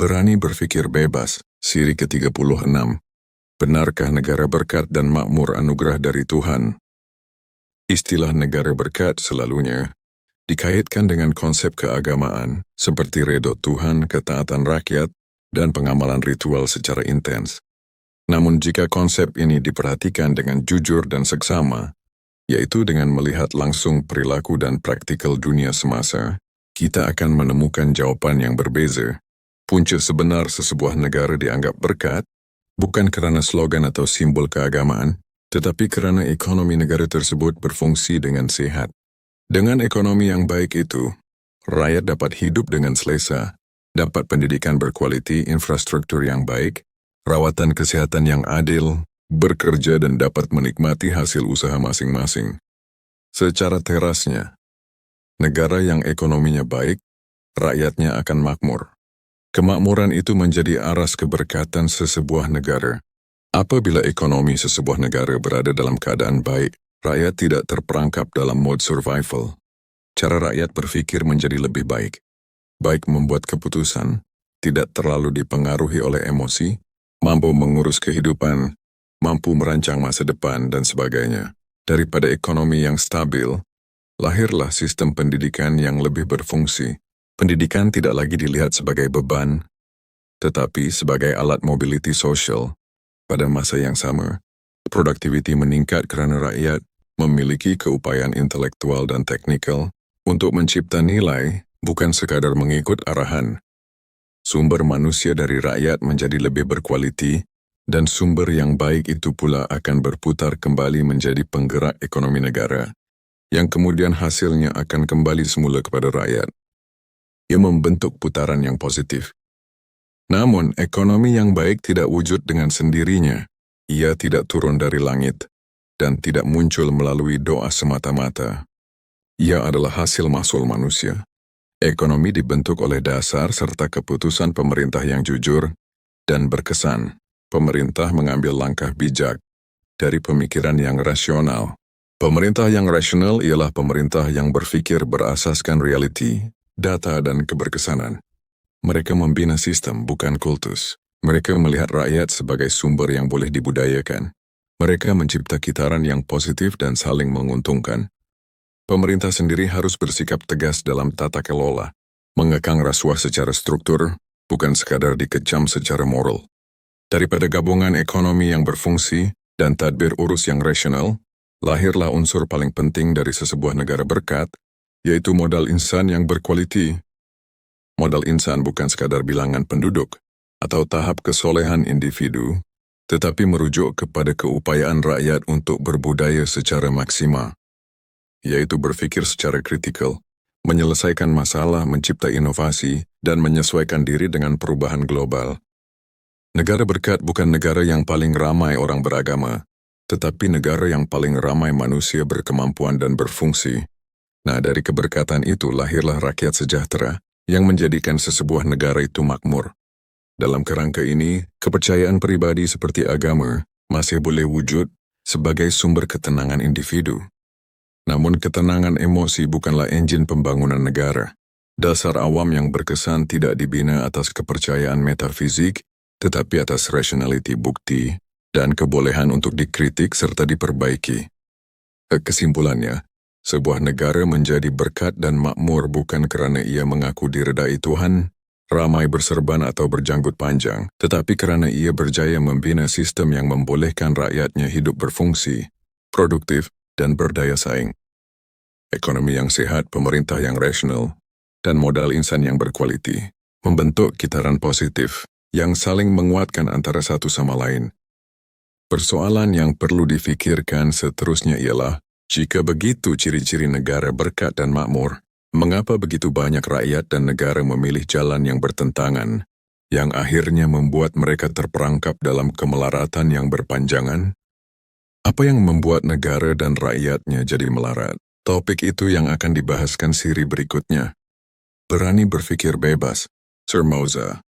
Berani berpikir bebas, siri ke-36. Benarkah negara berkat dan makmur anugerah dari Tuhan? Istilah negara berkat selalunya dikaitkan dengan konsep keagamaan seperti redha Tuhan, ketaatan rakyat, dan pengamalan ritual secara intens. Namun jika konsep ini diperhatikan dengan jujur dan seksama, yaitu dengan melihat langsung perilaku dan praktikal dunia semasa, kita akan menemukan jawaban yang berbeza. Punca sebenar sesebuah negara dianggap berkat, bukan kerana slogan atau simbol keagamaan, tetapi kerana ekonomi negara tersebut berfungsi dengan sehat. Dengan ekonomi yang baik itu, rakyat dapat hidup dengan selesa, dapat pendidikan berkualiti, infrastruktur yang baik, rawatan kesehatan yang adil, bekerja dan dapat menikmati hasil usaha masing-masing. Secara terasnya, negara yang ekonominya baik, rakyatnya akan makmur. Kemakmuran itu menjadi aras keberkatan sesebuah negara. Apabila ekonomi sesebuah negara berada dalam keadaan baik, rakyat tidak terperangkap dalam mode survival. Cara rakyat berfikir menjadi lebih baik. Baik membuat keputusan, tidak terlalu dipengaruhi oleh emosi, mampu mengurus kehidupan, mampu merancang masa depan, dan sebagainya. Daripada ekonomi yang stabil, lahirlah sistem pendidikan yang lebih berfungsi. Pendidikan tidak lagi dilihat sebagai beban, tetapi sebagai alat mobility sosial. Pada masa yang sama, produktiviti meningkat kerana rakyat memiliki keupayaan intelektual dan teknikal untuk mencipta nilai, bukan sekadar mengikut arahan. Sumber manusia dari rakyat menjadi lebih berkualiti, dan sumber yang baik itu pula akan berputar kembali menjadi penggerak ekonomi negara, yang kemudian hasilnya akan kembali semula kepada rakyat. Ia membentuk putaran yang positif. Namun, ekonomi yang baik tidak wujud dengan sendirinya. Ia tidak turun dari langit dan tidak muncul melalui doa semata-mata. Ia adalah hasil mahsul manusia. Ekonomi dibentuk oleh dasar serta keputusan pemerintah yang jujur dan berkesan. Pemerintah mengambil langkah bijak dari pemikiran yang rasional. Pemerintah yang rasional ialah pemerintah yang berfikir berasaskan realiti, data dan keberkesanan. Mereka membina sistem, bukan kultus. Mereka melihat rakyat sebagai sumber yang boleh dibudayakan. Mereka mencipta kitaran yang positif dan saling menguntungkan. Pemerintah sendiri harus bersikap tegas dalam tata kelola, mengekang rasuah secara struktur, bukan sekadar dikecam secara moral. Daripada gabungan ekonomi yang berfungsi dan tadbir urus yang rasional, lahirlah unsur paling penting dari sesebuah negara berkat, yaitu modal insan yang berkualiti. Modal insan bukan sekadar bilangan penduduk atau tahap kesolehan individu, tetapi merujuk kepada keupayaan rakyat untuk berbudaya secara maksimal, yaitu berfikir secara kritikal, menyelesaikan masalah, mencipta inovasi, dan menyesuaikan diri dengan perubahan global. Negara berkat bukan negara yang paling ramai orang beragama, tetapi negara yang paling ramai manusia berkemampuan dan berfungsi. Nah, dari keberkatan itu lahirlah rakyat sejahtera yang menjadikan sesebuah negara itu makmur. Dalam kerangka ini, kepercayaan pribadi seperti agama masih boleh wujud sebagai sumber ketenangan individu. Namun ketenangan emosi bukanlah enjin pembangunan negara. Dasar awam yang berkesan tidak dibina atas kepercayaan metafisik, tetapi atas rationality bukti dan kebolehan untuk dikritik serta diperbaiki. Kesimpulannya, sebuah negara menjadi berkat dan makmur bukan kerana ia mengaku diredai Tuhan, ramai berserban atau berjanggut panjang, tetapi kerana ia berjaya membina sistem yang membolehkan rakyatnya hidup berfungsi, produktif, dan berdaya saing. Ekonomi yang sehat, pemerintah yang rasional, dan modal insan yang berkualiti membentuk kitaran positif yang saling menguatkan antara satu sama lain. Persoalan yang perlu difikirkan seterusnya ialah, jika begitu ciri-ciri negara berkat dan makmur, mengapa begitu banyak rakyat dan negara memilih jalan yang bertentangan, yang akhirnya membuat mereka terperangkap dalam kemelaratan yang berpanjangan? Apa yang membuat negara dan rakyatnya jadi melarat? Topik itu yang akan dibahaskan siri berikutnya. Berani berpikir bebas, Sir Moza.